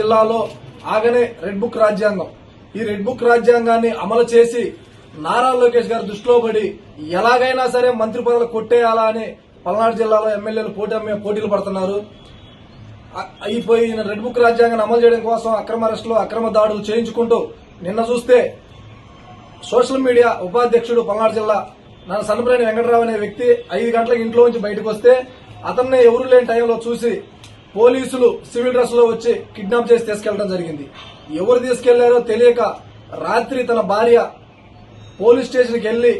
జిల్లాలో ఆగనే red book రాజ్యాంగం. ఈ రెడ్ బుక్ రాజ్యాంగాన్ని అమలు చేసి నారా లోకేష్ గారు దృష్టిలో పడి ఎలాగైనా సరే మంత్రి పదవులు కొట్టేయాలా అని పల్నాడు జిల్లాలో ఎమ్మెల్యేలు పోటీలు పడుతున్నారు. అయిపోయిన రెడ్ బుక్ రాజ్యాంగాన్ని అమలు చేయడం కోసం అక్రమ అరెస్టులు, అక్రమ దాడులు చేయించుకుంటూ నిన్న చూస్తే సోషల్ మీడియా ఉపాధ్యక్షుడు పల్నాడు జిల్లా సన్నపనేని వెంకటరావు అనే వ్యక్తి 5 గంటలకు ఇంట్లో నుంచి బయటకు వస్తే అతన్ని ఎవరు లేని టైంలో చూసి పోలీసులు సివిల్ డ్రెస్ లో వచ్చి కిడ్నాప్ చేసి తీసుకెళ్లడం జరిగింది. ఎవరు తీసుకెళ్లారో తెలియక రాత్రి తన భార్య పోలీస్ స్టేషన్కి వెళ్లి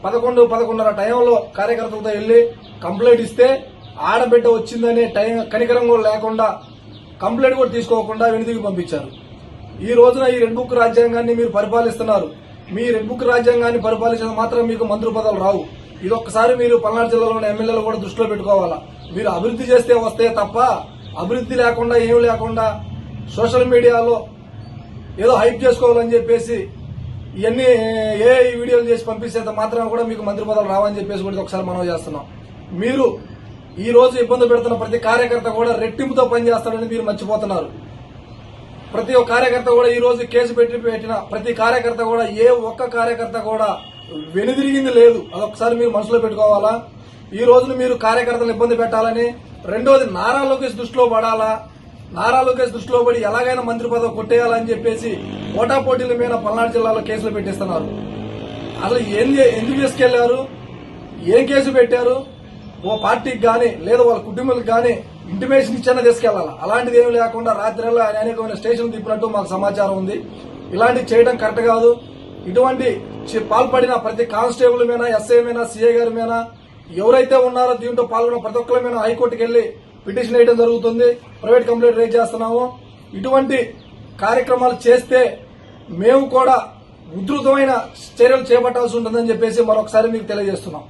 11:30 టైంలో కార్యకర్తలతో వెళ్లి కంప్లైంట్ ఇస్తే ఆడబిడ్డ వచ్చిందనే టైం కనికరం కూడా లేకుండా కంప్లైంట్ కూడా తీసుకోకుండా వెనుదిరిగి పంపించారు. ఈ రోజున ఈ రెడ్ బుక్ రాజ్యాంగాన్ని మీరు పరిపాలిస్తున్నారు. మీ రెడ్ బుక్ రాజ్యాంగాన్ని పరిపాలించిన మాత్రం మీకు మంత్రి పదవులు రావు. ఇదొక్కసారి మీరు పల్నాడు జిల్లాలోని ఎమ్మెల్యేలు కూడా దృష్టిలో పెట్టుకోవాలా. మీరు అభివృద్ధి చేస్తే వస్తే తప్ప అభివృద్ధి లేకుండా ఏం లేకుండా సోషల్ మీడియాలో ఏదో హైప్ చేసుకోవాలని చెప్పేసి ఇవన్నీ ఏ వీడియోలు చేసి పంపిస్తే మాత్రం కూడా మీకు మంత్రి పదవులు రావని చెప్పేసి కూడా ఒకసారి మనం చేస్తున్నాం. మీరు ఈ రోజు ఇబ్బంది పెడుతున్న ప్రతి కార్యకర్త కూడా రెట్టింపుతో పనిచేస్తాడని మీరు మర్చిపోతున్నారు. ప్రతి ఒక్క కార్యకర్త కూడా ఈ రోజు కేసు పెట్టిన ప్రతి కార్యకర్త కూడా ఏ ఒక్క కార్యకర్త కూడా వెనుదిరిగింది లేదు. అదొకసారి మీరు మనసులో పెట్టుకోవాలా. ఈ రోజున మీరు కార్యకర్తలను ఇబ్బంది పెట్టాలని, రెండోది నారా లోకేష్ దృష్టిలో పడాలా, నారా లోకేష్ దృష్టిలో పడి ఎలాగైనా మంత్రి పదవి కొట్టేయాలని చెప్పేసి పోటాపోటీల మీద పల్నాడు జిల్లాలో కేసులు పెట్టిస్తున్నారు. అసలు ఎందుకు తీసుకెళ్లారు, ఏం కేసు పెట్టారు? ఓ పార్టీకి గానీ లేదా వాళ్ళ కుటుంబాలకు గానీ ఇంటిమేషన్ ఇచ్చానే తీసుకెళ్లాలా. అలాంటిది ఏమీ లేకుండా రాత్రిలో అనేకమైన స్టేషన్ తిప్పినట్టు మాకు సమాచారం ఉంది. ఇలాంటివి చేయడం కరెక్ట్ కాదు. ఇటువంటి పాల్పడిన ప్రతి కానిస్టేబుల్ మీద, ఎస్ఐ మీద, సీఐ గారి మీద ఎవరైతే ఉన్నారో దీంట్లో పాల్గొన్న ప్రతి ఒక్కరి మీద హైకోర్టుకు వెళ్లి పిటిషన్ వేయడం జరుగుతుంది. ప్రైవేట్ కంప్లైంట్ రేజ్ చేస్తున్నాము. ఇటువంటి కార్యక్రమాలు చేస్తే మేము కూడా ఉధృతమైన చర్యలు చేపట్టాల్సి ఉంటుందని చెప్పేసి మరొకసారి మీకు తెలియజేస్తున్నాం.